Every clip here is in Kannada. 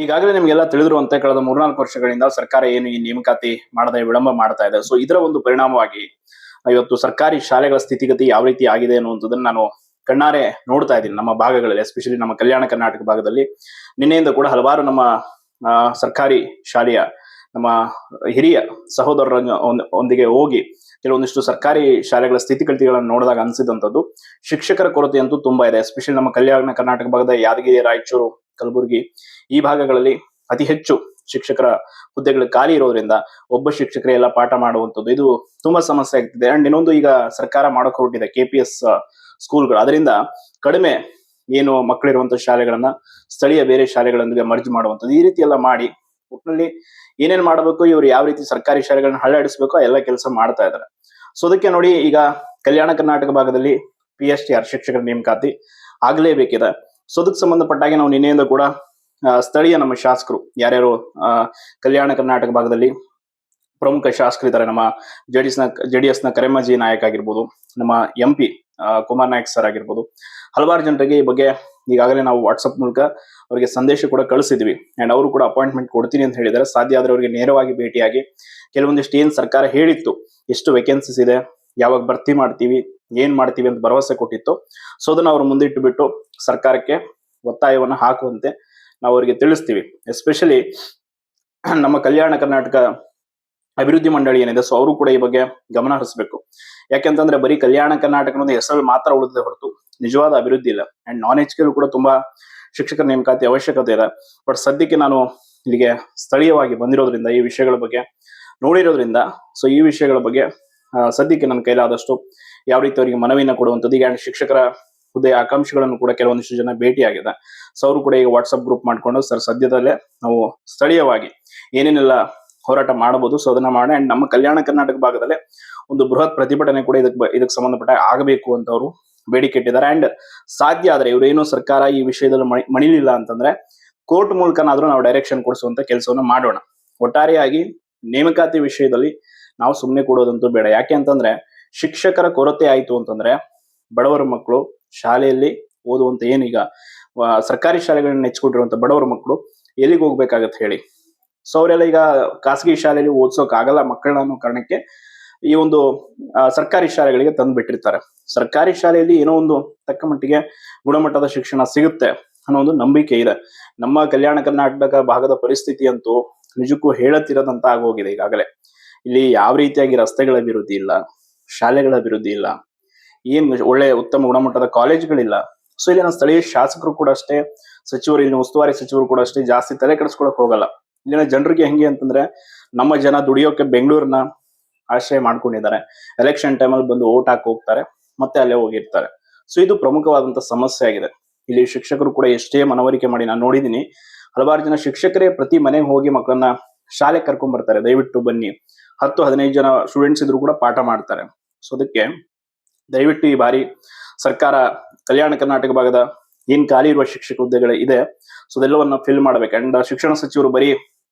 ಈಗಾಗಲೇ ನಿಮಗೆಲ್ಲ ತಿಳಿದಿರುವಂತೆ ಕಳೆದ 3-4 ವರ್ಷಗಳಿಂದ ಸರ್ಕಾರ ಏನು ಈ ನೇಮಕಾತಿ ಮಾಡದೆ ವಿಳಂಬ ಮಾಡ್ತಾ ಇದೆ. ಸೊ ಇದರ ಒಂದು ಪರಿಣಾಮವಾಗಿ ಇವತ್ತು ಸರ್ಕಾರಿ ಶಾಲೆಗಳ ಸ್ಥಿತಿಗತಿ ಯಾವ ರೀತಿ ಆಗಿದೆ ಅನ್ನುವಂಥದ್ದನ್ನ ನಾನು ಕಣ್ಣಾರೆ ನೋಡ್ತಾ ಇದ್ದೀನಿ ನಮ್ಮ ಭಾಗಗಳಲ್ಲಿ, ಎಸ್ಪೆಷಲಿ ನಮ್ಮ ಕಲ್ಯಾಣ ಕರ್ನಾಟಕ ಭಾಗದಲ್ಲಿ. ನಿನ್ನೆಯಿಂದ ಕೂಡ ಹಲವಾರು ನಮ್ಮ ಸರ್ಕಾರಿ ಶಾಲೆಯ ನಮ್ಮ ಹಿರಿಯ ಸಹೋದರರ ಒಂದಿಗೆ ಹೋಗಿ ಕೆಲವೊಂದಿಷ್ಟು ಸರ್ಕಾರಿ ಶಾಲೆಗಳ ಸ್ಥಿತಿಗತಿಗಳನ್ನು ನೋಡಿದಾಗ ಅನ್ಸಿದಂಥದ್ದು, ಶಿಕ್ಷಕರ ಕೊರತೆ ಅಂತೂ ತುಂಬಾ ಇದೆ. ಎಸ್ಪೆಷಲಿ ನಮ್ಮ ಕಲ್ಯಾಣ ಕರ್ನಾಟಕ ಭಾಗದ ಯಾದಗಿರಿ, ರಾಯಚೂರು, ಕಲಬುರಗಿ ಈ ಭಾಗಗಳಲ್ಲಿ ಅತಿ ಹೆಚ್ಚು ಶಿಕ್ಷಕರ ಹುದ್ದೆಗಳು ಖಾಲಿ ಇರೋದ್ರಿಂದ ಒಬ್ಬ ಶಿಕ್ಷಕರೇ ಎಲ್ಲ ಪಾಠ ಮಾಡುವಂಥದ್ದು ಇದು ತುಂಬಾ ಸಮಸ್ಯೆ ಆಗ್ತಿದೆ. ಅಂಡ್ ಇನ್ನೊಂದು, ಈಗ ಸರ್ಕಾರ ಮಾಡಕ್ ಹೊರಟಿದೆ KPS ಸ್ಕೂಲ್ಗಳು, ಅದರಿಂದ ಕಡಿಮೆ ಏನು ಮಕ್ಕಳಿರುವಂತಹ ಶಾಲೆಗಳನ್ನ ಸ್ಥಳೀಯ ಬೇರೆ ಶಾಲೆಗಳೊಂದಿಗೆ ಮರ್ಜ್ ಮಾಡುವಂಥದ್ದು, ಈ ರೀತಿ ಎಲ್ಲ ಮಾಡಿ ಒಟ್ಟಿನಲ್ಲಿ ಏನೇನ್ ಮಾಡಬೇಕು, ಇವ್ರು ಯಾವ ರೀತಿ ಸರ್ಕಾರಿ ಶಾಲೆಗಳನ್ನ ಹಳ್ಳಾಡಿಸ್ಬೇಕು ಎಲ್ಲ ಕೆಲಸ ಮಾಡ್ತಾ ಇದ್ದಾರೆ. ಸೊ ಅದಕ್ಕೆ ನೋಡಿ, ಈಗ ಕಲ್ಯಾಣ ಕರ್ನಾಟಕ ಭಾಗದಲ್ಲಿ PSTR ಶಿಕ್ಷಕರ ನೇಮಕಾತಿ ಆಗ್ಲೇಬೇಕಿದೆ. ಸೊ ಅದಕ್ಕೆ ಸಂಬಂಧಪಟ್ಟಾಗೆ ನಾವು ನಿನ್ನೆಯಿಂದ ಕೂಡ ಸ್ಥಳೀಯ ನಮ್ಮ ಶಾಸಕರು ಯಾರ್ಯಾರು ಕಲ್ಯಾಣ ಕರ್ನಾಟಕ ಭಾಗದಲ್ಲಿ ಪ್ರಮುಖ ಶಾಸಕರಿದ್ದಾರೆ, ನಮ್ಮ ಜೆಡಿಎಸ್ ನ ಕರೆಮ್ಮಜಿ ನಾಯಕ್ ಆಗಿರ್ಬೋದು, ನಮ್ಮ MP ಕುಮಾರ್ ನಾಯಕ್ ಸರ್ ಆಗಿರ್ಬೋದು, ಹಲವಾರು ಜನರಿಗೆ ಈ ಬಗ್ಗೆ ಈಗಾಗಲೇ ನಾವು ವಾಟ್ಸಪ್ ಮೂಲಕ ಅವರಿಗೆ ಸಂದೇಶ ಕೂಡ ಕಳಿಸಿದ್ವಿ. ಅಂಡ್ ಅವರು ಕೂಡ ಅಪಾಯಿಂಟ್ಮೆಂಟ್ ಕೊಡ್ತೀನಿ ಅಂತ ಹೇಳಿದ್ದಾರೆ. ಸಾಧ್ಯ ಆದ್ರೆ ಅವರಿಗೆ ನೇರವಾಗಿ ಭೇಟಿಯಾಗಿ ಕೆಲವೊಂದಿಷ್ಟು ಏನ್ ಸರ್ಕಾರ ಹೇಳಿತ್ತು, ಎಷ್ಟು ವೇಕೆನ್ಸೀಸ್ ಇದೆ, ಯಾವಾಗ ಭರ್ತಿ ಮಾಡ್ತೀವಿ, ಏನ್ ಮಾಡ್ತೀವಿ ಅಂತ ಭರವಸೆ ಕೊಟ್ಟಿತ್ತು, ಸೊ ಅದನ್ನ ಅವ್ರು ಮುಂದಿಟ್ಟು ಬಿಟ್ಟು ಸರ್ಕಾರಕ್ಕೆ ಒತ್ತಾಯವನ್ನ ಹಾಕುವಂತೆ ನಾವು ಅವರಿಗೆ ತಿಳಿಸ್ತೀವಿ. ಎಸ್ಪೆಷಲಿ ನಮ್ಮ ಕಲ್ಯಾಣ ಕರ್ನಾಟಕ ಅಭಿವೃದ್ಧಿ ಮಂಡಳಿ ಏನಿದೆ, ಸೊ ಅವರು ಕೂಡ ಈ ಬಗ್ಗೆ ಗಮನ ಹರಿಸಬೇಕು. ಯಾಕೆಂತಂದ್ರೆ ಬರೀ ಕಲ್ಯಾಣ ಕರ್ನಾಟಕ ಅನ್ನೋದು ಹೆಸರು ಮಾತ್ರ ಉಳಿದಿದೆ ಹೊರತು ನಿಜವಾದ ಅಭಿವೃದ್ಧಿ ಇಲ್ಲ. ಅಂಡ್ ನಾನ್ ಎಜುಕೇಟೆಡ್ ಕೂಡ ತುಂಬಾ ಶಿಕ್ಷಕರ ನೇಮಕಾತಿ ಅವಶ್ಯಕತೆ ಇದೆ. ಬಟ್ ಸದ್ಯಕ್ಕೆ ನಾನು ಇಲ್ಲಿಗೆ ಸ್ಥಳೀಯವಾಗಿ ಬಂದಿರೋದ್ರಿಂದ, ಈ ವಿಷಯಗಳ ಬಗ್ಗೆ ನೋಡಿರೋದ್ರಿಂದ, ಸೊ ಈ ವಿಷಯಗಳ ಬಗ್ಗೆ ಸದ್ಯಕ್ಕೆ ನನ್ನ ಕೈಲಾದಷ್ಟು ಯಾವ ರೀತಿ ಅವರಿಗೆ ಮನವಿನ ಕೊಡುವಂಥದ್ದು. ಈಗ ಶಿಕ್ಷಕರ ಹುದ್ದೆಯ ಆಕಾಂಕ್ಷಿಗಳನ್ನು ಕೂಡ ಕೆಲವೊಂದಿಷ್ಟು ಜನ ಭೇಟಿಯಾಗಿದೆ. ಸೊ ಅವರು ಕೂಡ ಈಗ ವಾಟ್ಸ್ಆಪ್ ಗ್ರೂಪ್ ಮಾಡ್ಕೊಂಡು, ಸರ್ ಸದ್ಯದಲ್ಲೇ ನಾವು ಸ್ಥಳೀಯವಾಗಿ ಏನೇನೆಲ್ಲ ಹೋರಾಟ ಮಾಡಬಹುದು, ಸೊ ಅದನ್ನ ಮಾಡಿ. ಅಂಡ್ ನಮ್ಮ ಕಲ್ಯಾಣ ಕರ್ನಾಟಕ ಭಾಗದಲ್ಲೇ ಒಂದು ಬೃಹತ್ ಪ್ರತಿಭಟನೆ ಕೂಡ ಇದಕ್ಕೆ ಸಂಬಂಧಪಟ್ಟ ಆಗಬೇಕು ಅಂತ ಅವರು ಬೇಡಿಕೆ ಇಟ್ಟಿದ್ದಾರೆ. ಅಂಡ್ ಸಾಧ್ಯ ಆದ್ರೆ ಇವರೇನು ಸರ್ಕಾರ ಈ ವಿಷಯದಲ್ಲಿ ಮಣಿಲಿಲ್ಲ ಅಂತಂದ್ರೆ ಕೋರ್ಟ್ ಮೂಲಕನಾದ್ರೂ ನಾವು ಡೈರೆಕ್ಷನ್ ಕೊಡಿಸುವಂತ ಕೆಲಸವನ್ನ ಮಾಡೋಣ. ಒಟ್ಟಾರೆಯಾಗಿ ನೇಮಕಾತಿ ವಿಷಯದಲ್ಲಿ ನಾವು ಸುಮ್ಮನೆ ಕೊಡೋದಂತೂ ಬೇಡ. ಯಾಕೆ ಅಂತಂದ್ರೆ ಶಿಕ್ಷಕರ ಕೊರತೆ ಆಯ್ತು ಅಂತಂದ್ರೆ ಬಡವರ ಮಕ್ಕಳು ಶಾಲೆಯಲ್ಲಿ ಓದುವಂತ ಏನೀಗ ಸರ್ಕಾರಿ ಶಾಲೆಗಳನ್ನ ನೆಚ್ಕೊಂಡಿರುವಂತ ಬಡವರ ಮಕ್ಕಳು ಎಲ್ಲಿಗೆ ಹೋಗ್ಬೇಕಾಗತ್ತೆ ಹೇಳಿ. ಸೊ ಅವರೆಲ್ಲ ಈಗ ಖಾಸಗಿ ಶಾಲೆಯಲ್ಲಿ ಓದ್ಸೋಕ್ ಆಗಲ್ಲ ಮಕ್ಕಳನ್ನ ಅನ್ನೋ ಕಾರಣಕ್ಕೆ ಈ ಒಂದು ಸರ್ಕಾರಿ ಶಾಲೆಗಳಿಗೆ ತಂದು ಬಿಟ್ಟಿರ್ತಾರೆ. ಸರ್ಕಾರಿ ಶಾಲೆಯಲ್ಲಿ ಏನೋ ಒಂದು ತಕ್ಕ ಮಟ್ಟಿಗೆ ಗುಣಮಟ್ಟದ ಶಿಕ್ಷಣ ಸಿಗುತ್ತೆ ಅನ್ನೋ ಒಂದು ನಂಬಿಕೆ ಇದೆ. ನಮ್ಮ ಕಲ್ಯಾಣ ಕರ್ನಾಟಕ ಭಾಗದ ಪರಿಸ್ಥಿತಿ ಅಂತೂ ನಿಜಕ್ಕೂ ಹೇಳತ್ತಿರದಂತ ಆಗೋಗಿದೆ. ಈಗಾಗಲೇ ಇಲ್ಲಿ ಯಾವ ರೀತಿಯಾಗಿ ರಸ್ತೆಗಳ ಅಭಿವೃದ್ಧಿ ಇಲ್ಲ, ಶಾಲೆಗಳ ಅಭಿವೃದ್ಧಿ ಇಲ್ಲ, ಏನ್ ಒಳ್ಳೆ ಉತ್ತಮ ಗುಣಮಟ್ಟದ ಕಾಲೇಜ್ಗಳಿಲ್ಲ. ಸೊ ಇಲ್ಲಿನ ಸ್ಥಳೀಯ ಶಾಸಕರು ಕೂಡ ಅಷ್ಟೇ, ಸಚಿವರು, ಇಲ್ಲಿನ ಉಸ್ತುವಾರಿ ಸಚಿವರು ಕೂಡ ಅಷ್ಟೇ ಜಾಸ್ತಿ ತಲೆ ಕೆಡಿಸ್ಕೊಳಕ್ ಹೋಗಲ್ಲ. ಇಲ್ಲಿನ ಜನರಿಗೆ ಹೆಂಗೆ ಅಂತಂದ್ರೆ, ನಮ್ಮ ಜನ ದುಡಿಯೋಕೆ ಬೆಂಗಳೂರನ್ನ ಆಶ್ರಯ ಮಾಡ್ಕೊಂಡಿದ್ದಾರೆ, ಎಲೆಕ್ಷನ್ ಟೈಮಲ್ಲಿ ಬಂದು ಓಟ್ ಹಾಕಿ ಹೋಗ್ತಾರೆ, ಮತ್ತೆ ಅಲ್ಲೇ ಹೋಗಿರ್ತಾರೆ. ಸೊ ಇದು ಪ್ರಮುಖವಾದಂತ ಸಮಸ್ಯೆ ಆಗಿದೆ. ಇಲ್ಲಿ ಶಿಕ್ಷಕರು ಕೂಡ ಎಷ್ಟೇ ಮನವರಿಕೆ ಮಾಡಿ ನಾನು ನೋಡಿದೀನಿ, ಹಲವಾರು ಜನ ಶಿಕ್ಷಕರೇ ಪ್ರತಿ ಮನೆಗೆ ಹೋಗಿ ಮಕ್ಕಳನ್ನ ಶಾಲೆ ಕರ್ಕೊಂಡ್ ಬರ್ತಾರೆ, ದಯವಿಟ್ಟು ಬನ್ನಿ, 10-15 ಜನ ಸ್ಟೂಡೆಂಟ್ಸ್ ಇದ್ರು ಕೂಡ ಪಾಠ ಮಾಡ್ತಾರೆ. ಸೊ ಅದಕ್ಕೆ ದಯವಿಟ್ಟು ಈ ಬಾರಿ ಸರ್ಕಾರ ಕಲ್ಯಾಣ ಕರ್ನಾಟಕ ಭಾಗದ ಏನ್ ಖಾಲಿ ಇರುವ ಶಿಕ್ಷಕ ಹುದ್ದೆಗಳು ಇದೆ, ಸೊ ಅದೆಲ್ಲವನ್ನ ಫಿಲ್ ಮಾಡ್ಬೇಕು. ಅಂಡ್ ಶಿಕ್ಷಣ ಸಚಿವರು ಬರೀ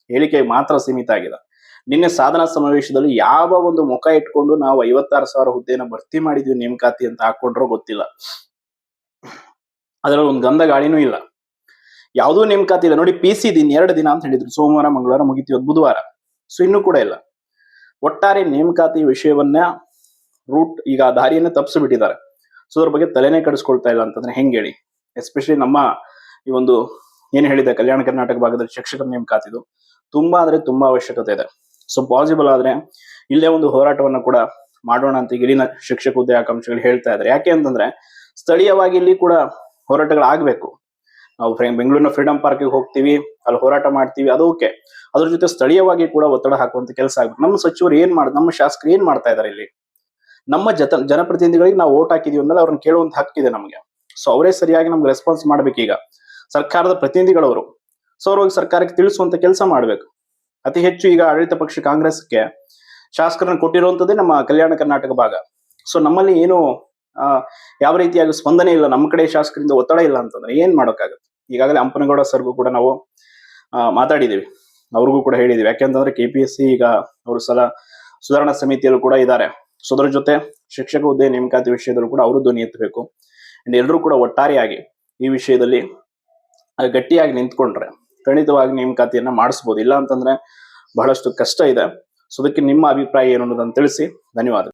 ಹೇಳಿಕೆ ಮಾತ್ರ ಸೀಮಿತ ಆಗಿದೆ. ನಿನ್ನೆ ಸಾಧನಾ ಸಮಾವೇಶದಲ್ಲಿ ಯಾವ ಒಂದು ಮುಖ ಇಟ್ಕೊಂಡು ನಾವು 56,000 ಹುದ್ದೆನ ಭರ್ತಿ ಮಾಡಿದ್ವಿ ನೇಮಕಾತಿ ಅಂತ ಹಾಕೊಂಡ್ರೋ ಗೊತ್ತಿಲ್ಲ. ಅದರಲ್ಲಿ ಒಂದು ಗಂಧ ಗಾಳಿನೂ ಇಲ್ಲ, ಯಾವುದೂ ನೇಮಕಾತಿ ಇಲ್ಲ. ನೋಡಿ, PC ದಿನ 2 ದಿನ ಅಂತ ಹೇಳಿದ್ರು, ಸೋಮವಾರ ಮಂಗಳವಾರ ಮುಗಿತೀವಿ, ಬುಧವಾರ. ಸೊ ಇನ್ನೂ ಕೂಡ ಇಲ್ಲ. ಒಟ್ಟಾರೆ ನೇಮಕಾತಿ ವಿಷಯವನ್ನ ರೂಟ್ ಈಗ ದಾರಿಯನ್ನ ತಪ್ಪಿಸ್ಬಿಟ್ಟಿದ್ದಾರೆ. ಸೊ ಅದ್ರ ಬಗ್ಗೆ ತಲೆನೇ ಕಡಿಸ್ಕೊಳ್ತಾ ಇಲ್ಲ ಅಂತಂದ್ರೆ ಹೆಂಗ್ ಹೇಳಿ. ಎಸ್ಪೆಷಲಿ ನಮ್ಮ ಈ ಒಂದು ಏನ್ ಹೇಳಿದೆ ಕಲ್ಯಾಣ ಕರ್ನಾಟಕ ಭಾಗದಲ್ಲಿ ಶಿಕ್ಷಕರ ನೇಮಕಾತಿದು ತುಂಬಾ ಅಂದ್ರೆ ತುಂಬಾ ಅವಶ್ಯಕತೆ ಇದೆ. ಸೊ ಪಾಸಿಬಲ್ ಆದ್ರೆ ಇಲ್ಲೇ ಒಂದು ಹೋರಾಟವನ್ನ ಕೂಡ ಮಾಡೋಣ ಅಂತ ಇಲ್ಲಿನ ಶಿಕ್ಷಕ ಹುದ್ದೆ ಆಕಾಂಕ್ಷಿಗಳು ಹೇಳ್ತಾ ಇದ್ದಾರೆ. ಯಾಕೆ ಅಂತಂದ್ರೆ ಸ್ಥಳೀಯವಾಗಿ ಇಲ್ಲಿ ಕೂಡ ಹೋರಾಟಗಳಾಗಬೇಕು. ನಾವು ಬೆಂಗಳೂರಿನ ಫ್ರೀಡಂ ಪಾರ್ಕ್ಗೆ ಹೋಗ್ತೀವಿ, ಅಲ್ಲಿ ಹೋರಾಟ ಮಾಡ್ತೀವಿ, ಅದು ಓಕೆ. ಅದ್ರ ಜೊತೆ ಸ್ಥಳೀಯವಾಗಿ ಕೂಡ ಒತ್ತಡ ಹಾಕುವಂತ ಕೆಲಸ ಆಗ್ಬೇಕು. ನಮ್ಮ ಸಚಿವರು ನಮ್ಮ ಶಾಸಕರು ಏನ್ ಮಾಡ್ತಾ ಇದಾರೆ ಇಲ್ಲಿ? ನಮ್ಮ ಜನಪ್ರತಿನಿಧಿಗಳಿಗೆ ನಾವು ಓಟ್ ಹಾಕಿದೀವಿ ಅಂದ್ಮೇಲೆ ಅವ್ರನ್ನ ಕೇಳುವಂತ ಹಕ್ಕಿದೆ ನಮಗೆ. ಸೊ ಅವರೇ ಸರಿಯಾಗಿ ನಮ್ಗೆ ರೆಸ್ಪಾನ್ಸ್ ಮಾಡ್ಬೇಕೀಗ, ಸರ್ಕಾರದ ಪ್ರತಿನಿಧಿಗಳವರು. ಸೊ ಅವ್ರಿಗೆ ಸರ್ಕಾರಕ್ಕೆ ತಿಳಿಸುವಂತ ಕೆಲಸ ಮಾಡ್ಬೇಕು. ಅತಿ ಹೆಚ್ಚು ಈಗ ಆಡಳಿತ ಪಕ್ಷ ಕಾಂಗ್ರೆಸ್ಗೆ ಶಾಸಕರನ್ನ ಕೊಟ್ಟಿರುವಂತದ್ದೇ ನಮ್ಮ ಕಲ್ಯಾಣ ಕರ್ನಾಟಕ ಭಾಗ. ಸೊ ನಮ್ಮಲ್ಲಿ ಏನು ಯಾವ ರೀತಿಯಾಗಿ ಸ್ಪಂದನೆ ಇಲ್ಲ, ನಮ್ಮ ಕಡೆ ಶಾಸಕರಿಂದ ಒತ್ತಡ ಇಲ್ಲ ಅಂತಂದ್ರೆ ಏನ್ ಮಾಡೋಕ್ಕಾಗುತ್ತೆ? ಈಗಾಗಲೇ ಹಂಪನಗೌಡ ಸರ್ಗೂ ಕೂಡ ನಾವು ಮಾತಾಡಿದೀವಿ, ಅವ್ರಿಗೂ ಕೂಡ ಹೇಳಿದೀವಿ. ಯಾಕೆಂತಂದ್ರೆ KPSC ಈಗ ಅವರು ಸುಧಾರಣಾ ಸಮಿತಿಯಲ್ಲೂ ಕೂಡ ಇದ್ದಾರೆ. ಸೊ ಅದ್ರ ಜೊತೆ ಶಿಕ್ಷಕ ಹುದ್ದೆ ನೇಮಕಾತಿ ವಿಷಯದಲ್ಲೂ ಕೂಡ ಅವರು ಧ್ವನಿ ಎತ್ತಬೇಕು. ಅಂಡ್ ಎಲ್ಲರೂ ಕೂಡ ಒಟ್ಟಾರೆಯಾಗಿ ಈ ವಿಷಯದಲ್ಲಿ ಗಟ್ಟಿಯಾಗಿ ನಿಂತ್ಕೊಂಡ್ರೆ ಖಂಡಿತವಾಗಿ ನೇಮಕಾತಿಯನ್ನ ಮಾಡಿಸ್ಬೋದು. ಇಲ್ಲ ಅಂತಂದ್ರೆ ಬಹಳಷ್ಟು ಕಷ್ಟ ಇದೆ. ಸೊ ಅದಕ್ಕೆ ನಿಮ್ಮ ಅಭಿಪ್ರಾಯ ಏನು ಅನ್ನೋದನ್ನ ತಿಳಿಸಿ. ಧನ್ಯವಾದ.